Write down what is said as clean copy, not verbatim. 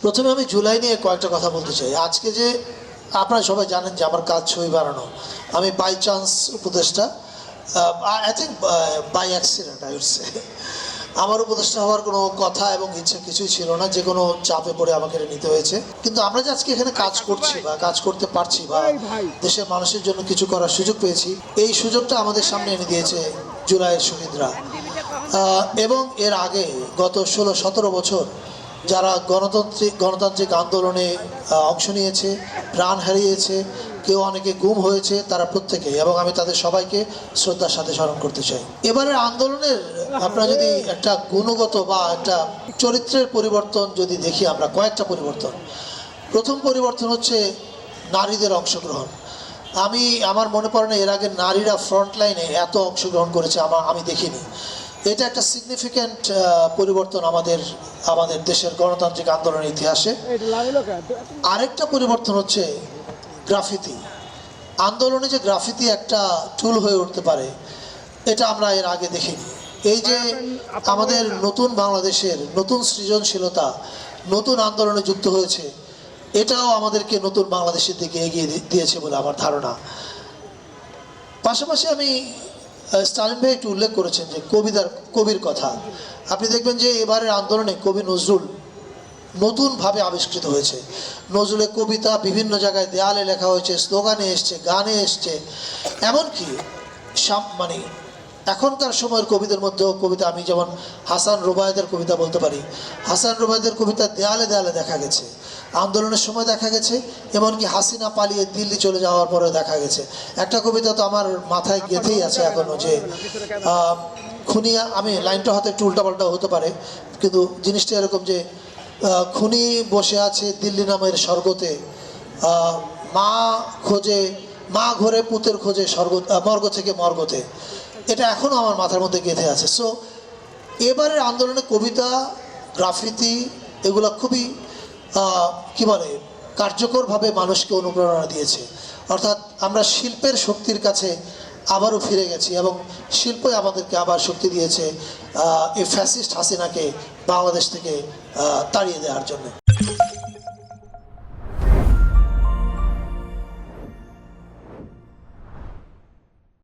প্রথমে আমি জুলাই নিয়ে কয়েকটা কথা বলতে চাই। আজকে যে আপনারা সবাই জানেন যে আমার কাজ ছবি বানানো, আমি বাই চান্স উপদেষ্টা, I think by accident I would say. আমার উপদেষ্টা হওয়ার কোনো কথা এবং ইচ্ছা কিছুই ছিল না, যে কোনো চাপে পড়ে আমাকে এটা নিতে হয়েছে। কিন্তু আমরা যে আজকে এখানে কাজ করছি বা কাজ করতে পারছি বা দেশের মানুষের জন্য কিছু করার সুযোগ পেয়েছি, এই সুযোগটা আমাদের সামনে এনে দিয়েছে জুলাইয়ের শহীদরা। এবং এর আগে গত 16-17 বছর যারা গণতান্ত্রিক আন্দোলনে অংশ নিয়েছে, প্রাণ হারিয়েছে, কেউ অনেকে গুম হয়েছে, তারা প্রত্যেকে, এবং আমি তাদের সবাইকে শ্রদ্ধার সাথে স্মরণ করতে চাই। এবারের আন্দোলনের আপনারা যদি একটা গুণগত বা একটা চরিত্রের পরিবর্তন যদি দেখি, আমরা কয়েকটা পরিবর্তন। প্রথম পরিবর্তন হচ্ছে নারীদের অংশগ্রহণ। আমার মনে পড়ে না এর আগে নারীরা ফ্রন্টলাইনে এত অংশগ্রহণ করেছে আমি দেখিনি। এটা একটা সিগনিফিক্যান্ট পরিবর্তন আমাদের দেশের গণতান্ত্রিক আন্দোলনের ইতিহাসে। আরেকটা পরিবর্তন হচ্ছে গ্রাফিতি। আন্দোলনে যে গ্রাফিতি একটা টুল হয়ে উঠতে পারে, এটা আমরা এর আগে দেখিনি। এই যে আমাদের নতুন বাংলাদেশের নতুন সৃজনশীলতা নতুন আন্দোলনে যুক্ত হয়েছে, এটাও আমাদেরকে নতুন বাংলাদেশের দিকে এগিয়ে দিয়েছে বলে আমার ধারণা। পাশাপাশি আমি স্টালিন ভাই একটু উল্লেখ করেছেন যে কবির কথা। আপনি দেখবেন যে এবারের আন্দোলনে কবি নজরুল নতুনভাবে আবিষ্কৃত হয়েছে। নজরুলের কবিতা বিভিন্ন জায়গায় দেয়ালে লেখা হয়েছে, স্লোগানে এসছে, গানে এসছে। এমনকি মানে এখনকার সময়ের কবিদের মধ্যেও কবিতা, আমি যেমন হাসান রুবায়েদের কবিতা বলতে পারি। হাসান রুবায়েদের কবিতা দেয়ালে দেয়ালে দেখা গেছে, আন্দোলনের সময় দেখা গেছে, এমনকি হাসিনা পালিয়ে দিল্লি চলে যাওয়ার পরেও দেখা গেছে। একটা কবিতা তো আমার মাথায় গেঁথেই আছে এখনো, যে খুনিয়া, আমি লাইনটা হয়তো একটু উল্টাপাল্টা হতে পারে, কিন্তু জিনিসটা এরকম যে খুনি বসে আছে দিল্লি নামের স্বর্গতে, মা ঘরে পুতের খোঁজে মর্গ থেকে মর্গতে। এটা এখনও আমার মাথার মধ্যে গেঁথে আছে। সো এবারের আন্দোলনে কবিতা, গ্রাফিতি এগুলো খুবই কি বলে কার্যকরভাবে মানুষকে অনুপ্রেরণা দিয়েছে। অর্থাৎ আমরা শিল্পের শক্তির কাছে আবারও ফিরে গেছি, এবং শিল্পই আমাদেরকে আবার শক্তি দিয়েছে এই ফ্যাসিস্ট হাসিনাকে বাংলাদেশ থেকে তাড়িয়ে দেওয়ার জন্য।